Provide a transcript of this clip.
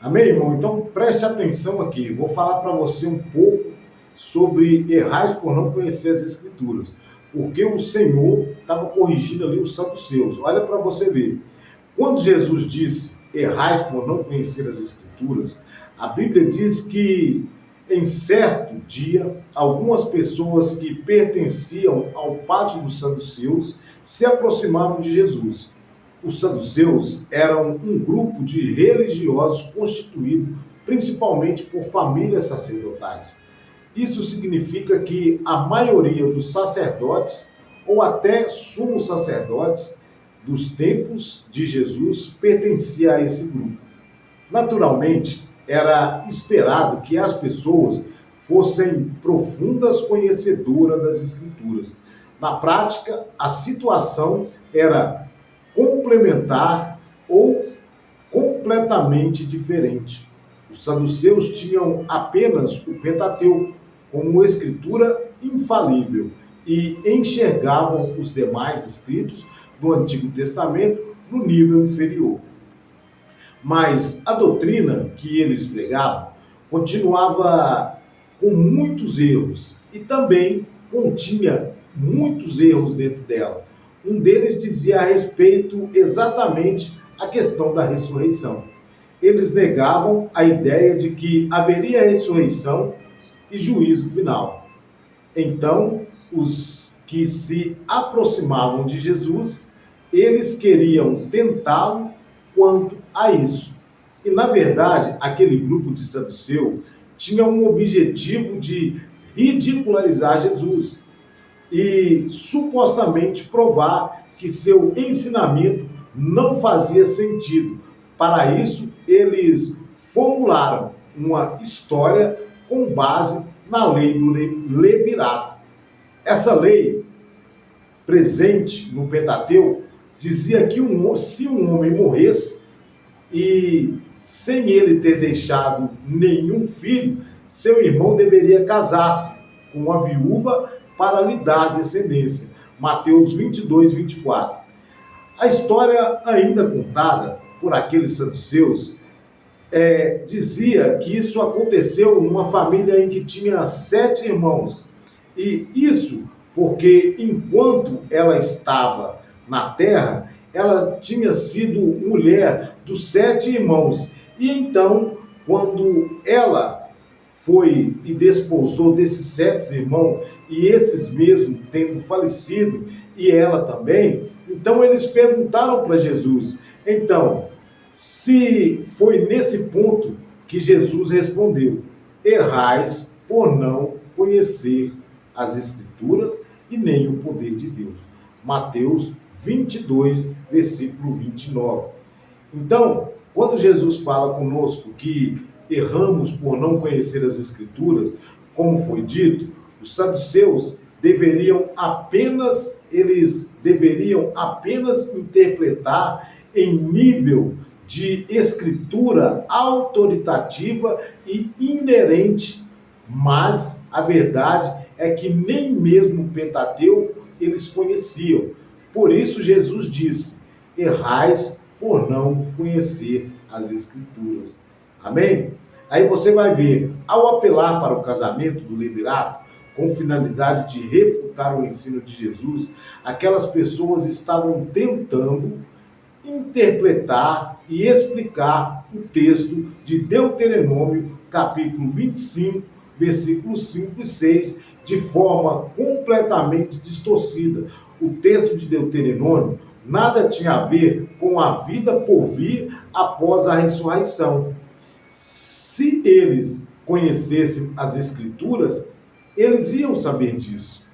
Amém, irmão? Então preste atenção aqui. Vou falar para você um pouco sobre errais por não conhecer as Escrituras. Porque o Senhor estava corrigindo ali os saduceus. Olha para você ver. Quando Jesus disse errais por não conhecer as Escrituras, a Bíblia diz que em certo dia, algumas pessoas que pertenciam ao pátio dos saduceus se aproximaram de Jesus. Os saduceus eram um grupo de religiosos constituído principalmente por famílias sacerdotais. Isso significa que a maioria dos sacerdotes, ou até sumos sacerdotes, dos tempos de Jesus pertencia a esse grupo. Naturalmente, era esperado que as pessoas fossem profundas conhecedoras das Escrituras. Na prática, a situação era complementar ou completamente diferente. Os saduceus tinham apenas o Pentateuco como escritura infalível e enxergavam os demais escritos do Antigo Testamento no nível inferior. Mas a doutrina que eles pregavam continuava com muitos erros e também continha muitos erros dentro dela. Um deles dizia a respeito exatamente a questão da ressurreição. Eles negavam a ideia de que haveria ressurreição e juízo final. Então, os que se aproximavam de Jesus, eles queriam tentá-lo quanto a isso. E, na verdade, aquele grupo de saduceu tinha um objetivo de ridicularizar Jesus e supostamente provar que seu ensinamento não fazia sentido. Para isso, eles formularam uma história com base na lei do Levirato. Essa lei, presente no Pentateuco, dizia que se um homem morresse e sem ele ter deixado nenhum filho, seu irmão deveria casar-se com uma viúva para lhe dar descendência. Mateus 22, 24. A história ainda contada por aqueles saduceus dizia que isso aconteceu numa família em que tinha 7 irmãos. E isso porque enquanto ela estava na terra, ela tinha sido mulher dos 7 irmãos. E então, quando ela foi e desposou desses 7 irmãos, e esses mesmo tendo falecido, e ela também, então eles perguntaram para Jesus. Então, se foi nesse ponto que Jesus respondeu: errais por não conhecer as Escrituras e nem o poder de Deus. Mateus 22, versículo 29. Então, quando Jesus fala conosco que erramos por não conhecer as Escrituras, como foi dito, os saduceus eles deveriam apenas interpretar em nível de escritura autoritativa e inerente, mas a verdade é que nem mesmo o Pentateuco eles conheciam. Por isso Jesus disse: errais por não conhecer as Escrituras. Amém? Aí você vai ver, ao apelar para o casamento do levirato, com finalidade de refutar o ensino de Jesus, aquelas pessoas estavam tentando interpretar e explicar o texto de Deuteronômio, capítulo 25, versículos 5 e 6, de forma completamente distorcida. O texto de Deuteronômio nada tinha a ver com a vida por vir após a ressurreição. Se eles conhecessem as Escrituras, eles iam saber disso.